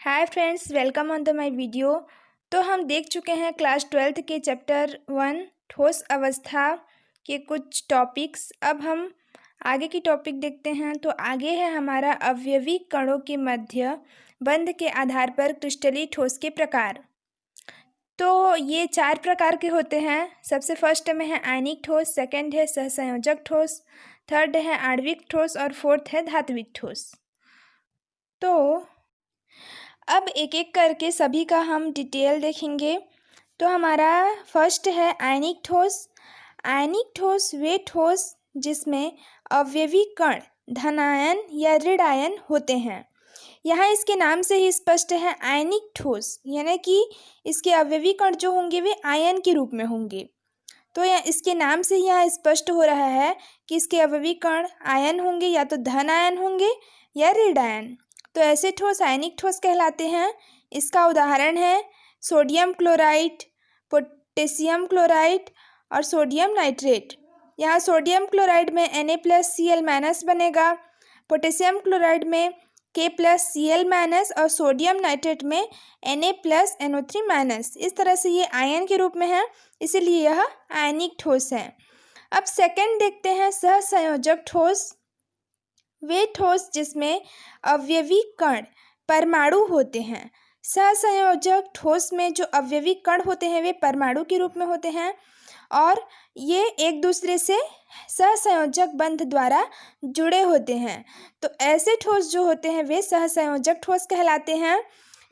Hi friends, welcome on the my video. तो हम देख चुके हैं क्लास 12th के चैप्टर 1 ठोस अवस्था के कुछ टॉपिक्स। अब हम आगे की टॉपिक देखते हैं। तो आगे है हमारा अवयवी कणों के मध्य बंध के आधार पर क्रिस्टलीय ठोस के प्रकार। तो ये 4 प्रकार के होते हैं। सबसे फर्स्ट में है आयनिक ठोस, सेकंड है सहसंयोजक ठोस, थर्ड है आणविक ठोस और फोर्थ है धात्विक ठोस। तो अब एक एक करके सभी का हम डिटेल देखेंगे। तो हमारा फर्स्ट है आयनिक ठोस। आयनिक ठोस वे ठोस जिसमें अवयवी कण धनायन या ऋण आयन होते हैं। यहाँ इसके नाम से ही स्पष्ट है आयनिक ठोस, यानी कि इसके अवयवी कण जो होंगे वे आयन के रूप में होंगे। तो यह इसके नाम से ही यहाँ स्पष्ट हो रहा है कि इसके अवयवी कण आयन होंगे, या तो धन आयन होंगे या ऋण आयन। तो ऐसे ठोस आयनिक ठोस कहलाते हैं। इसका उदाहरण है सोडियम क्लोराइड, पोटेशियम क्लोराइड और सोडियम नाइट्रेट। यहाँ सोडियम क्लोराइड में Na+Cl- बनेगा, पोटेशियम क्लोराइड में K+Cl- और सोडियम नाइट्रेट में Na+NO3-। इस तरह से ये आयन के रूप में है, इसीलिए यह आयनिक ठोस है। अब सेकंड देखते हैं सहसंयोजक ठोस। वे ठोस जिसमें अवयवी कण परमाणु होते हैं। सहसंयोजक ठोस में जो अवयवी कण होते हैं वे परमाणु के रूप में होते हैं और ये एक दूसरे से सहसंयोजक बंध द्वारा जुड़े होते हैं। तो ऐसे ठोस जो होते हैं वे सहसंयोजक ठोस कहलाते हैं।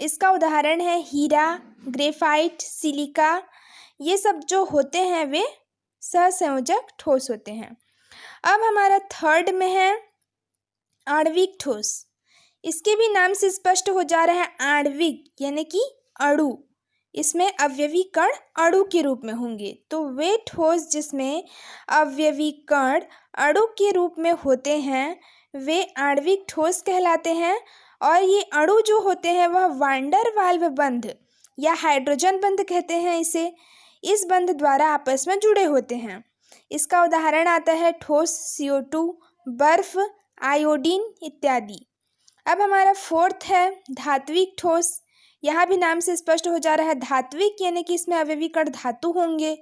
इसका उदाहरण है हीरा, ग्रेफाइट, सिलिका। ये सब जो होते हैं वे सहसंयोजक ठोस होते हैं। अब हमारा थर्ड में है आणविक ठोस। इसके भी नाम से स्पष्ट हो जा रहा है आणविक यानी कि अणु। इसमें अवयवी कण अणु के रूप में होंगे। तो वे ठोस जिसमें अवयवी कण अणु के रूप में होते हैं वे आणविक ठोस कहलाते हैं। और ये अणु जो होते हैं वह वांडर वाल्व बंध या हाइड्रोजन बंध कहते हैं इसे। इस बंध द्वारा आपस में जुड़े होते हैं। इसका उदाहरण आता है ठोस CO2, बर्फ, आयोडीन इत्यादि। अब हमारा फोर्थ है धात्विक ठोस। यहाँ भी नाम से स्पष्ट हो जा रहा है धात्विक यानी कि इसमें अवयवी कण धातु होंगे।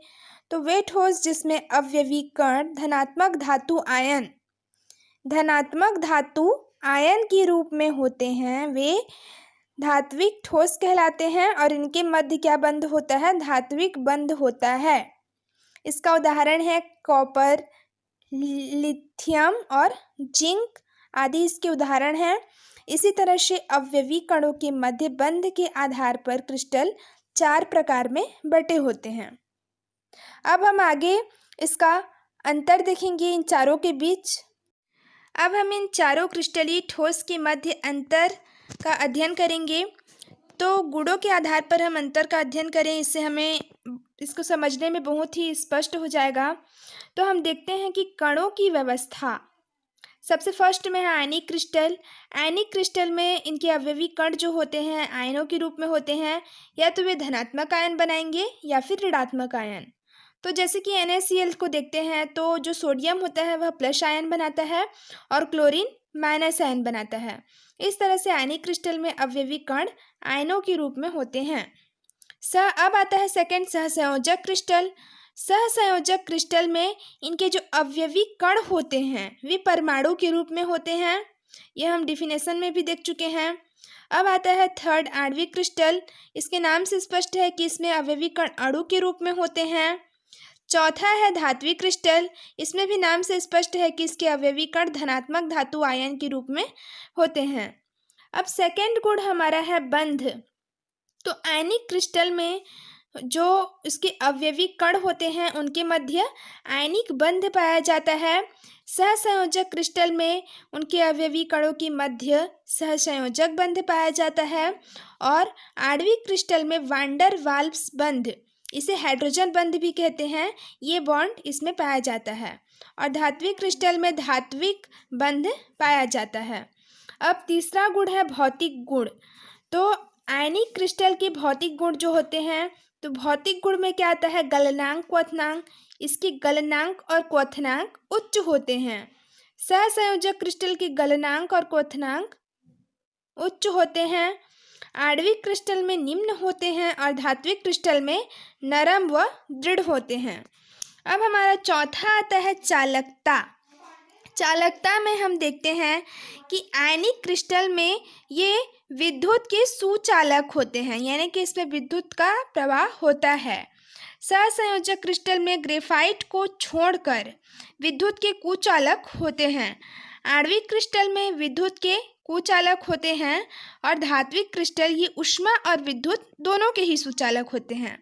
तो वे ठोस जिसमें अवयवी कण धनात्मक धातु आयन के रूप में होते हैं वे धात्विक ठोस कहलाते हैं। और इनके मध्य क्या बंध होता है? धात्विक बंध होता है। इसका उदाहरण है कॉपर, लिथियम और जिंक आदि इसके उदाहरण हैं। इसी तरह से अवयवी कणों के मध्य बंध के आधार पर क्रिस्टल 4 प्रकार में बटे होते हैं। अब हम आगे इसका अंतर देखेंगे इन चारों के बीच। अब हम इन चारों क्रिस्टलीय ठोस के मध्य अंतर का अध्ययन करेंगे। तो गुणों के आधार पर हम अंतर का अध्ययन करें, इससे हमें इसको समझने में बहुत ही स्पष्ट हो जाएगा। तो हम देखते हैं कि कणों की व्यवस्था। सबसे फर्स्ट में है आयनिक क्रिस्टल। आयनिक क्रिस्टल में इनके अवयवी कण जो होते हैं आयनों के रूप में होते हैं, या तो वे धनात्मक आयन बनाएंगे या फिर ऋणात्मक आयन। तो जैसे कि NaCl को देखते हैं तो जो सोडियम होता है वह प्लस आयन बनाता है और क्लोरीन माइनस आयन बनाता है। इस तरह से आयनिक क्रिस्टल में अवयवी कण आयनों के रूप में होते हैं। अब आता है सेकंड सहसंयोजक क्रिस्टल। सहसंयोजक क्रिस्टल में इनके जो अवयवी कण होते हैं वे परमाणु के रूप में होते हैं। यह हम डिफिनेशन में भी देख चुके हैं। अब आता है थर्ड आणविक क्रिस्टल। इसके नाम से स्पष्ट है कि इसमें अवयवी कण अणु के रूप में होते हैं। चौथा है धात्विक क्रिस्टल। इसमें भी नाम से स्पष्ट है कि इसके अवयवी कण धनात्मक धातु आयन के रूप में होते हैं। अब सेकंड गुण हमारा है बंध। तो आयनिक क्रिस्टल में जो इसके अवयवी कण होते हैं उनके मध्य आयनिक बंध पाया जाता है। सहसंयोजक क्रिस्टल में उनके अवयवी कणों के मध्य सहसंयोजक बंध पाया जाता है। और आणविक क्रिस्टल में वांडर वाल्व्स बंध, इसे हाइड्रोजन बंध भी कहते हैं, ये बॉन्ड इसमें पाया जाता है। और धात्विक क्रिस्टल में धात्विक बंध पाया जाता है। अब तीसरा गुण है भौतिक गुण। तो आयनिक क्रिस्टल के भौतिक गुण जो होते हैं, तो भौतिक गुण में क्या आता है? गलनांक, क्वथनांक। इसके गलनांक और क्वथनांक उच्च होते हैं। सहसंयोजक क्रिस्टल के गलनांक और क्वथनांक उच्च होते हैं। आणविक क्रिस्टल में निम्न होते हैं और धात्विक क्रिस्टल में नरम व दृढ़ होते हैं। अब हमारा चौथा आता है चालकता। चालकता में हम देखते हैं कि आयनिक क्रिस्टल में ये विद्युत के सुचालक होते हैं, यानी कि इसमें विद्युत का प्रवाह होता है। सहसंयोजक क्रिस्टल में ग्रेफाइट को छोड़कर विद्युत के कुचालक होते हैं। आणविक क्रिस्टल में विद्युत के कुचालक होते हैं और धात्विक क्रिस्टल ये ऊष्मा और विद्युत दोनों के ही सुचालक होते हैं।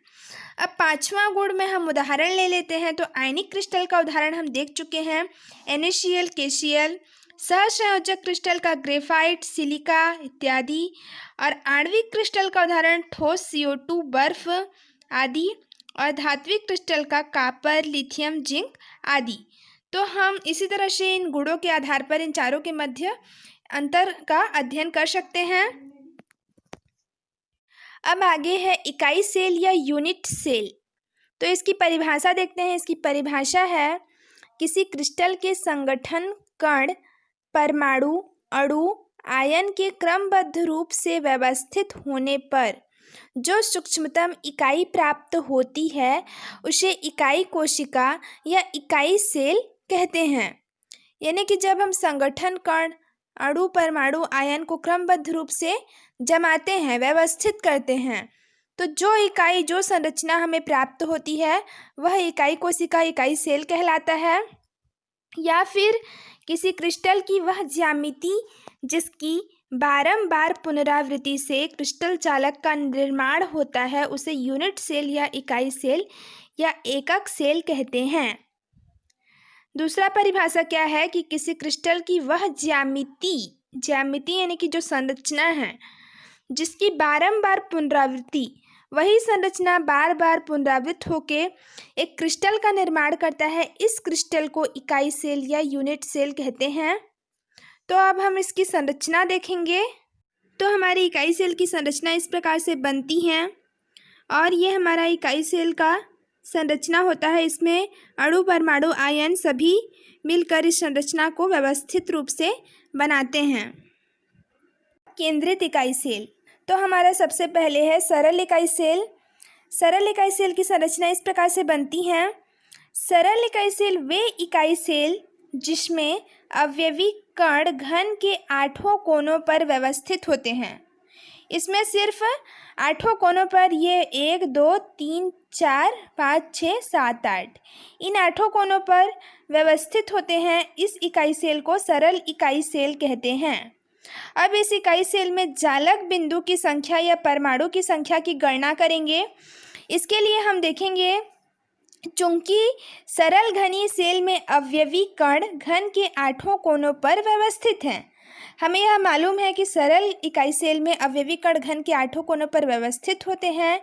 अब पांचवा गुण में हम उदाहरण ले लेते हैं। तो आयनिक क्रिस्टल का उदाहरण हम देख चुके हैं, NaCl, KCl। सहसंयोजक क्रिस्टल का ग्रेफाइट, सिलिका इत्यादि। और आणविक क्रिस्टल का उदाहरण ठोस CO2, बर्फ आदि। और धात्विक क्रिस्टल का कॉपर, लिथियम, जिंक आदि। तो हम इसी तरह से इन गुणों के आधार पर इन चारों के मध्य अंतर का अध्ययन कर सकते हैं। अब आगे है इकाई सेल या यूनिट सेल। तो इसकी परिभाषा देखते हैं। इसकी परिभाषा है, किसी क्रिस्टल के संगठन कण, परमाणु, अणु, आयन के क्रमबद्ध रूप से व्यवस्थित होने पर जो सूक्ष्मतम इकाई प्राप्त होती है उसे इकाई कोशिका या इकाई सेल कहते हैं। यानी कि जब हम संगठन कण, अणु, परमाणु, आयन को क्रमबद्ध रूप से जमाते हैं, व्यवस्थित करते हैं, तो जो इकाई, जो संरचना हमें प्राप्त होती है वह इकाई कोशिका, इकाई सेल कहलाता है। या फिर किसी क्रिस्टल की वह ज्यामिति जिसकी बारंबार पुनरावृत्ति से क्रिस्टल चालक का निर्माण होता है उसे यूनिट सेल या इकाई सेल या एकक सेल कहते हैं। दूसरा परिभाषा क्या है कि किसी क्रिस्टल की वह ज्यामिति यानी कि जो संरचना है जिसकी बारंबार पुनरावृत्ति, वही संरचना बार बार पुनरावृत्त होके एक क्रिस्टल का निर्माण करता है, इस क्रिस्टल को इकाई सेल या यूनिट सेल कहते हैं। तो अब हम इसकी संरचना देखेंगे। तो हमारी इकाई सेल की संरचना इस प्रकार से बनती है और ये हमारा इकाई सेल का संरचना होता है। इसमें अणु, परमाणु, आयन सभी मिलकर इस संरचना को व्यवस्थित रूप से बनाते हैं। केंद्रित इकाई सेल। तो हमारा सबसे पहले है सरल इकाई सेल। सरल इकाई सेल की संरचना इस प्रकार से बनती है। सरल इकाई सेल वे इकाई सेल जिसमें अवयवी कण घन के 8 कोनों पर व्यवस्थित होते हैं। इसमें सिर्फ 8 कोनों पर ये 1, 2, 3, 4, 5, 6, 7, 8 इन 8 कोनों पर व्यवस्थित होते हैं। इस इकाई सेल को सरल इकाई सेल कहते हैं। अब इस इकाई सेल में जालक बिंदु की संख्या या परमाणु की संख्या की गणना करेंगे। इसके लिए हम देखेंगे, चूंकि सरल घनी सेल में अवयवी कण घन के 8 कोनों पर व्यवस्थित हैं। हमें यह मालूम है कि सरल इकाई सेल में अवयवी कण घन के 8 कोनों पर व्यवस्थित होते हैं,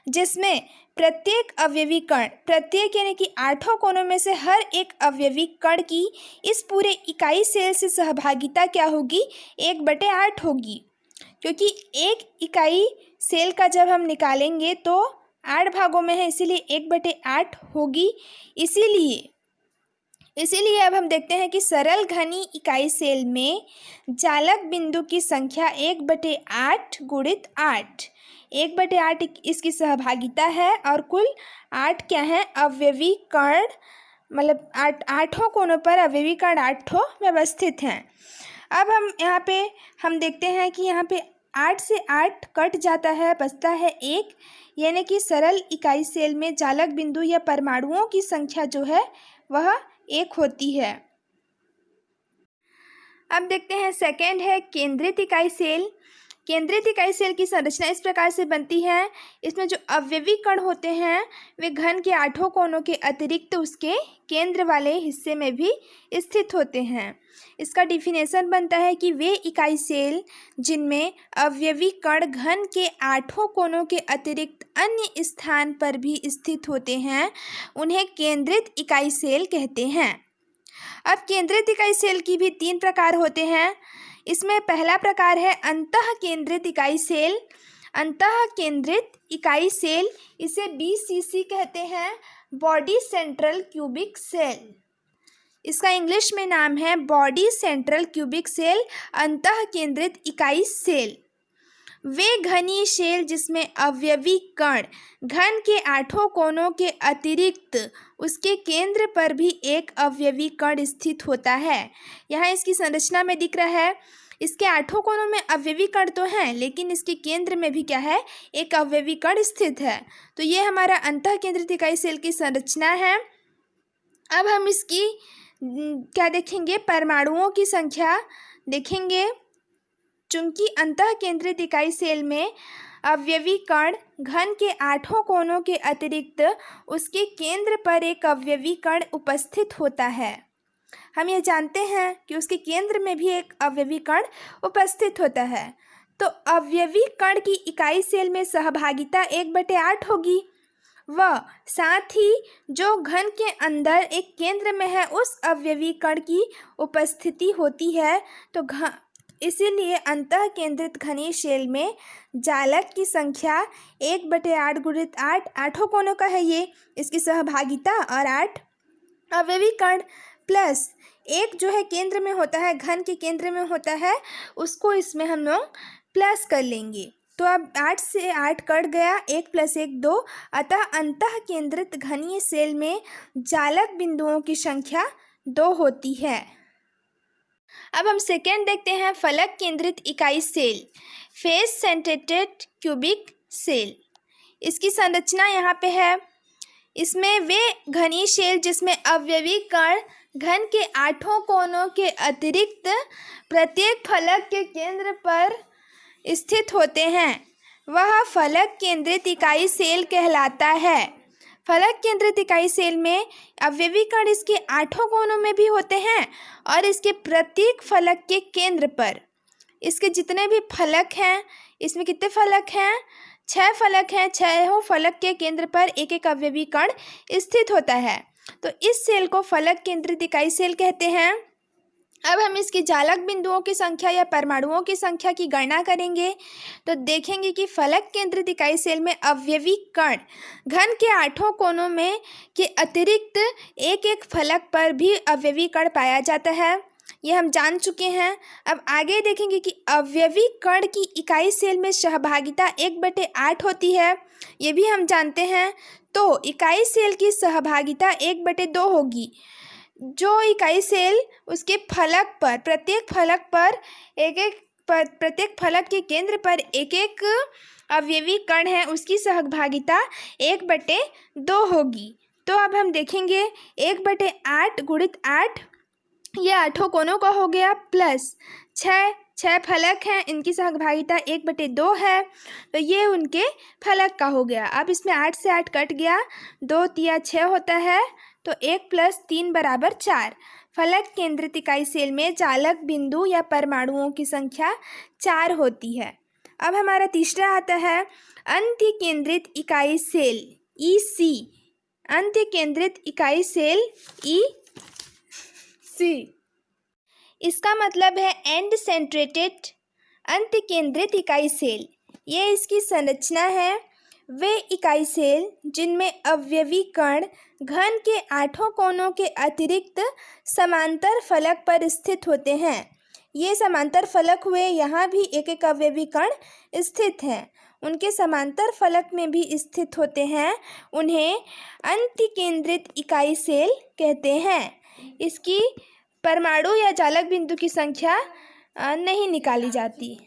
जिसमें प्रत्येक अवयवी कण, प्रत्येक यानी कि 8 कोनों में से हर एक अवयवी कण की इस पूरे इकाई सेल से सहभागिता क्या होगी, 1/8 होगी। क्योंकि एक इकाई सेल का जब हम निकालेंगे तो 8 भागों में है, इसीलिए 1/8 होगी। इसीलिए अब हम देखते हैं कि सरल घनी इकाई सेल में जालक बिंदु की संख्या 1/8 गुणित 8, 1/8 इसकी सहभागिता है और कुल 8 क्या है, अवयवी कण, मतलब 8 कोनों पर अवयवी कण 8 व्यवस्थित हैं। अब हम देखते हैं कि यहाँ पे 8 से 8 कट जाता है, बचता है 1, यानी कि सरल इकाई सेल में जालक बिंदु या परमाणुओं की संख्या जो है वह 1 होती है। अब देखते हैं सेकंड है केंद्रित इकाई सेल। केंद्रित इकाई सेल की संरचना इस प्रकार से बनती है। इसमें जो अवयवी कण होते हैं वे घन के 8 कोनों के अतिरिक्त उसके केंद्र वाले हिस्से में भी स्थित होते हैं। इसका डिफिनेशन बनता है कि वे इकाई सेल जिनमें अवयवी कण घन के 8 कोनों के अतिरिक्त अन्य स्थान पर भी स्थित होते हैं उन्हें केंद्रित इकाई सेल कहते हैं। अब केंद्रित इकाई सेल की भी 3 प्रकार होते हैं। इसमें पहला प्रकार है अंतः केंद्रित इकाई सेल। अंतः केंद्रित इकाई सेल, इसे BCC कहते हैं, बॉडी सेंट्रल क्यूबिक सेल। इसका इंग्लिश में नाम है बॉडी सेंट्रल क्यूबिक सेल, अंतः केंद्रित इकाई सेल। वे घनी शेल जिसमें अवयवी कण घन के 8 कोनों के अतिरिक्त उसके केंद्र पर भी एक अवयवी कण स्थित होता है। यहाँ इसकी संरचना में दिख रहा है, इसके 8 कोनों में अवयवी कण तो हैं, लेकिन इसके केंद्र में भी क्या है, एक अवयवी कण स्थित है। तो ये हमारा अंतःकेंद्रित इकाई सेल की संरचना है। अब हम इसकी क्या देखेंगे, परमाणुओं की संख्या देखेंगे। चूंकि अंतःकेंद्रित इकाई सेल में अवयवी कण घन के 8 कोनों के अतिरिक्त उसके केंद्र पर एक अवयवी कण उपस्थित होता है। हम ये जानते हैं कि उसके केंद्र में भी एक अवयवी कण उपस्थित होता है। तो अवयवी कण की इकाई सेल में सहभागिता 1/8 होगी व साथ ही जो घन के अंदर एक केंद्र में है उस अवयवी कण की उपस्थिति होती है। तो इसीलिए अंतःकेंद्रित घनी शेल में जालक की संख्या 1/8 गुणित 8, 8 कोनों का है ये, इसकी सहभागिता, और 8 अवयवी कण प्लस एक जो है केंद्र में होता है, घन के केंद्र में होता है, उसको इसमें हम लोग प्लस कर लेंगे। तो अब 8 से 8 कट गया, 1 + 1 2, अतः अंतःकेंद्रित घनीय सेल में जालक बिंदुओं की संख्या 2 होती है। अब हम सेकेंड देखते हैं, फलक केंद्रित इकाई सेल, फेस सेंट्रेटेड क्यूबिक सेल। इसकी संरचना यहाँ पे है। इसमें वे घनी शेल जिसमें अवयवी कण घन के 8 कोनों के अतिरिक्त प्रत्येक फलक के केंद्र पर स्थित होते हैं, वह फलक केंद्रित इकाई सेल कहलाता है। फलक केंद्रित इकाई सेल में अवयवी कण इसके 8 कोनों में भी होते हैं और इसके प्रत्येक फलक के केंद्र पर, इसके जितने भी फलक हैं, इसमें कितने फलक हैं, 6 फलक हैं, 6 फलक के केंद्र पर एक एक अवयवी कण स्थित होता है। तो इस सेल को फलक केंद्रित इकाई सेल कहते हैं। अब हम इसकी जालक बिंदुओं की संख्या या परमाणुओं की संख्या की गणना करेंगे तो देखेंगे कि फलक केंद्रित इकाई सेल में अवयवी कण घन के 8 कोनों में के अतिरिक्त एक एक फलक पर भी अवयवी कण पाया जाता है। यह हम जान चुके हैं। अब आगे देखेंगे कि अवयवी कण की इकाई सेल में सहभागिता 1/8 होती है, ये भी हम जानते हैं। तो इकाई सेल की सहभागिता 1/2 होगी। जो इकाई सेल उसके फलक पर, प्रत्येक फलक पर प्रत्येक फलक के केंद्र पर एक एक अवयवी कण है, उसकी सहभागिता 1/2 होगी। तो अब हम देखेंगे 1/8 गुणित 8, यह 8 कोनों का हो गया, प्लस 6 फलक हैं, इनकी सहभागिता 1/2 है, तो ये उनके फलक का हो गया। अब इसमें 8 से 8 कट गया, 2 × 6 होता है, तो 1 + 3 = 4। फलक केंद्रित इकाई सेल में जालक बिंदु या परमाणुओं की संख्या 4 होती है। अब हमारा तीसरा आता है अंत्य केंद्रित इकाई सेल, EC, अंत्य केंद्रित इकाई सेल EC। इसका मतलब है एंड सेंट्रेटेड अंत्य केंद्रित इकाई सेल। ये इसकी संरचना है। वे इकाई सेल जिनमें अवयवी कण घन के 8 कोनों के अतिरिक्त समांतर फलक पर स्थित होते हैं। ये समांतर फलक हुए, यहाँ भी एक एक अवयवी कण स्थित हैं, उनके समांतर फलक में भी स्थित होते हैं, उन्हें अंत्य केंद्रित इकाई सेल कहते हैं। इसकी परमाणु या जालक बिंदु की संख्या नहीं निकाली जाती।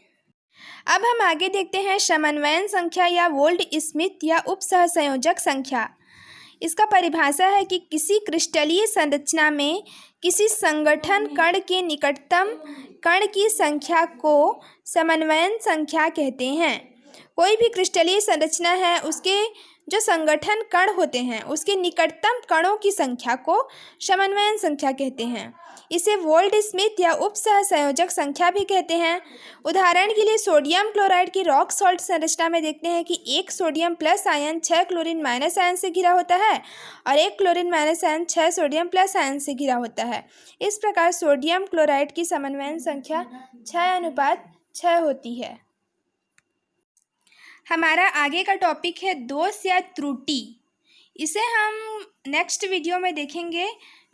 अब हम आगे देखते हैं समन्वयन संख्या या वोल्ट स्मिथ या उप सहसंयोजक संख्या। इसका परिभाषा है कि किसी क्रिस्टलीय संरचना में किसी संगठन कण के निकटतम कण की संख्या को समन्वयन संख्या कहते हैं। कोई भी क्रिस्टलीय संरचना है, उसके जो संगठन कण होते हैं उसके निकटतम कणों की संख्या को समन्वयन संख्या कहते हैं। इसे वोल्ट स्मिथ या उप सहसंयोजक संख्या भी कहते हैं। उदाहरण के लिए सोडियम क्लोराइड की रॉक सॉल्ट संरचना में देखते हैं कि 1 sodium plus ion 6 chlorine minus ion से घिरा होता है और 1 chlorine minus ion 6 sodium plus ion से घिरा होता है। इस प्रकार सोडियम क्लोराइड की समन्वयन संख्या 6:6 होती है। हमारा आगे का टॉपिक है दोष या त्रुटि। इसे हम नेक्स्ट वीडियो में देखेंगे।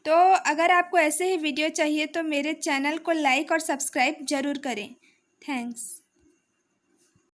तो अगर आपको ऐसे ही वीडियो चाहिए तो मेरे चैनल को लाइक और सब्सक्राइब ज़रूर करें। थैंक्स।